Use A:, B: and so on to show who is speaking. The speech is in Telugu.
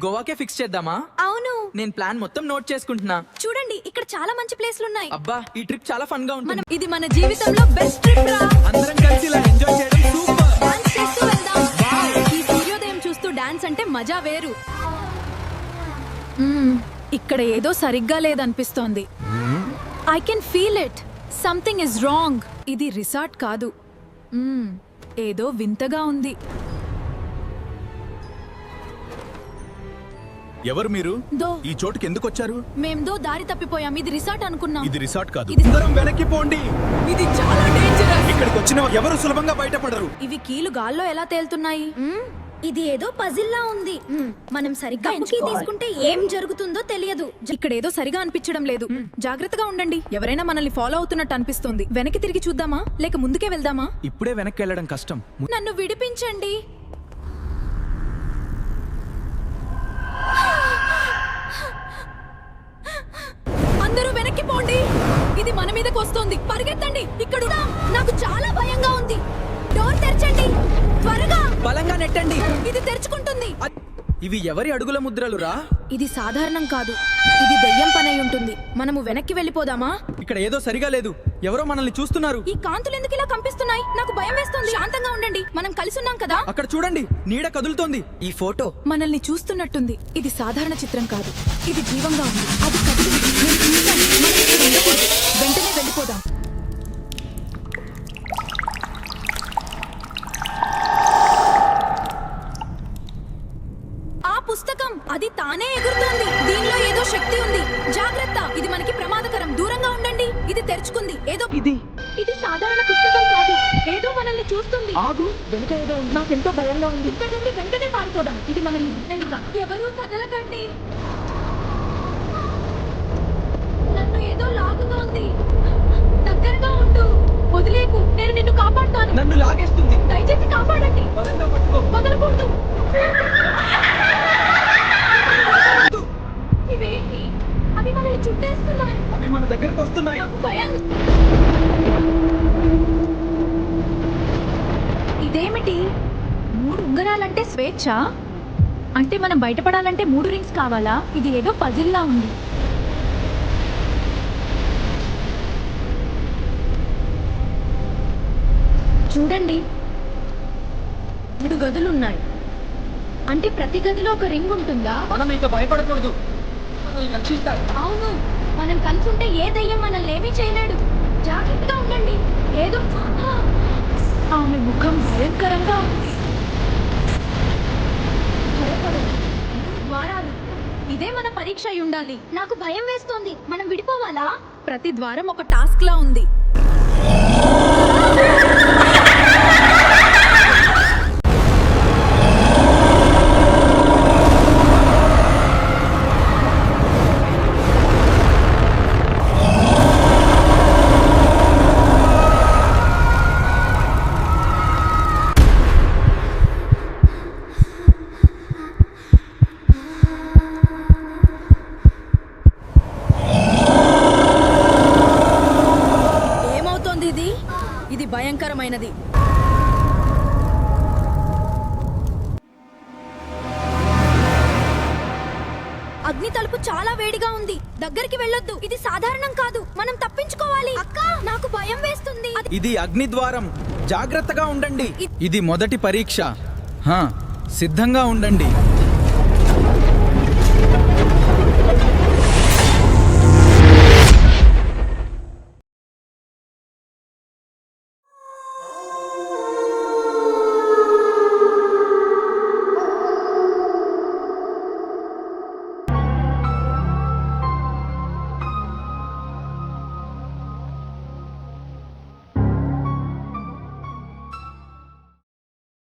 A: గోవాకే ఫిక్స్ చేద్దామా?
B: అవును,
A: నేను ప్లాన్ మొత్తం నోట్ చేసుకుంటున్నా.
B: చూడండి ఇక్కడ చాలా మంచి ప్లేస్లు ఉన్నాయి.
A: అబ్బా ఈ ట్రిప్ చాలా ఫన్ గా ఉంటుంది.
B: ఇది మన జీవితంలో బెస్ట్ ట్రిప్ రా.
A: అందరం కలిసి ఇలా ఎంజాయ్ చేయడం సూపర్.
B: డాన్స్ చేస్తూ వెళ్దాం. ఈ సూర్యోదయం చూస్తూ డాన్స్ అంటే మజా వేరు. ఇక్కడ ఏదో సరిగ్గా లేదనిపిస్తోంది. I can feel it. Something is wrong. ఇది రిసార్ట్ కాదు. ఏదో వింతగా ఉంది.
C: ఎవరు మీరు?
B: దో
C: ఈ చోటుకి ఎందుకు వచ్చారు?
B: మేందో దారి తప్పిపోయాం. ఇది రిసార్ట్ అనుకున్నాం.
C: ఇది రిసార్ట్ కాదు.
A: అందరం వెనక్కి పోండి.
B: ఇది చాలా డేంజరస్.
C: ఇక్కడికి వచ్చిన ఎవరు సులభంగా బయటపడరు.
B: ఇవి కీలు గాల్లో ఎలా తేలుతున్నాయి?
D: ఇది ఏదో పజిల్లా ఉంది. మనం సరిగ్గా తీసుకుంటే ఏం జరుగుతుందో తెలియదు.
B: ఇక్కడ ఏదో సరిగా అనిపించడం లేదు. జాగ్రత్తగా ఉండండి. ఎవరైనా మనల్ని ఫాలో అవుతున్నట్టు అనిపిస్తోంది. వెనక్కి తిరిగి చూద్దామా లేక ముందుకే వెళ్దామా?
A: ఇప్పుడే వెనక్కి వెళ్ళడం కష్టం.
B: నన్ను విడిపించండి. అందరూ వెనక్కి పోండి. ఇది మన మీదకి వస్తోంది. పరిగెత్తండి. ఇక్కడ నాకు చాలా భయంగా ఉంది. డోర్ తెరచండి త్వరగా.
A: బలంగా నెట్టండి.
B: ఇది తెరుచుకుంటుంది.
A: ఇవి ఎవరి అడుగుల ముద్రలు రా?
B: ఇది సాధారణం కాదు. ఇది దెయ్యం పనై ఉంటుంది. మనము వెనక్కి వెళ్ళిపోదామా?
A: ఇక్కడ ఏదో సరిగా లేదు. ఎవరో మనల్ని చూస్తున్నారు.
B: ఈ కాంతులు ఎందుకు ఇలా కంపిస్తున్నాయి? నాకు భయం వేస్తుంది. శాంతంగా ఉండండి. మనం కలిసి ఉన్నాం కదా.
A: అక్కడ చూడండి, నీడ కదులుతోంది. ఈ ఫోటో
B: మనల్ని చూస్తున్నట్టుంది. ఇది సాధారణ చిత్రం కాదు. ఇది జీవంగా ఉంది. అది కదిలింది. నేను చూశాను. మనం ఇక్కడ ఉండకూడదు. వెంటనే వెళ్ళిపోదాం. ఆ పుస్తకం అది తానే ఎగురుతోంది. దీనిలో ఏదో శక్తి ఉంది. జాగ్రత్త, ఇది మనకి ప్రమాదకరం. దూరంగా ఉండండి. ఇది తెరుచుకుంది. ఏదో ఇది సాధారణ పుస్తకం కాదు. ఏదో మనల్ని చూస్తుంది.
A: ఆగు, వెనక ఏదో ఉంది.
B: నాకెంతో భయంగా ఉంది. ఇక్కడ నుండి వెంటనే పారిపోదాం. ఇది మనల్ని ఎవరూ కదలకండి. నన్ను ఏదో లాగుతోంది. దగ్గరగా ఉండు. వదిలేకు. నేను నిన్ను కాపాడుతాను.
A: నన్ను లాగేస్తుంది.
B: దయచేసి కాపాడండి.
A: బలంగా పట్టుకో.
B: వదలకూడదు. ఇవేంటి? అవి మనల్ని చుట్టేస్తున్నాయి.
A: అవి మన దగ్గరకు వస్తున్నాయి.
B: నాకు భయం. ఇదేమిటి? 3 ఉంగరాలంటే స్వేచ్ఛ? అంటే మనం బయటపడాలంటే 3 రింగ్స్ కావాలా? ఇది ఏదో పజిల్లా ఉంది. చూడండి, 3 గదులున్నాయి. అంటే ప్రతి గదిలో ఒక రింగ్ ఉంటుందా?
A: మనం ఇంకా భయపడకూడదు. మనల్ని రక్షిస్తారు.
B: అవును, మనం కలుసుంటే ఏ దయ్యం మనల్ని ఏమీ చేయలేడు. జాగ్రత్తగా ఉండండి. ఏదో ఆమె ముఖం భయంకరంగా ఉంది. ద్వారాలు. ఇదే మన పరీక్ష అయి ఉండాలి.
D: నాకు భయం వేస్తోంది. మనం విడిపోవాలా?
B: ప్రతి ద్వారం ఒక టాస్క్ లా ఉంది. ఇది భయంకరమైనది.
D: అగ్ని తలుపు చాలా వేడిగా ఉంది. దగ్గరికి వెళ్ళొద్దు. ఇది సాధారణం కాదు. మనం తప్పించుకోవాలి. అక్క, నాకు భయం వేస్తుంది.
A: ఇది అగ్ని ద్వారం. జాగ్రత్తగా ఉండండి. ఇది మొదటి పరీక్ష. సిద్ధంగా ఉండండి.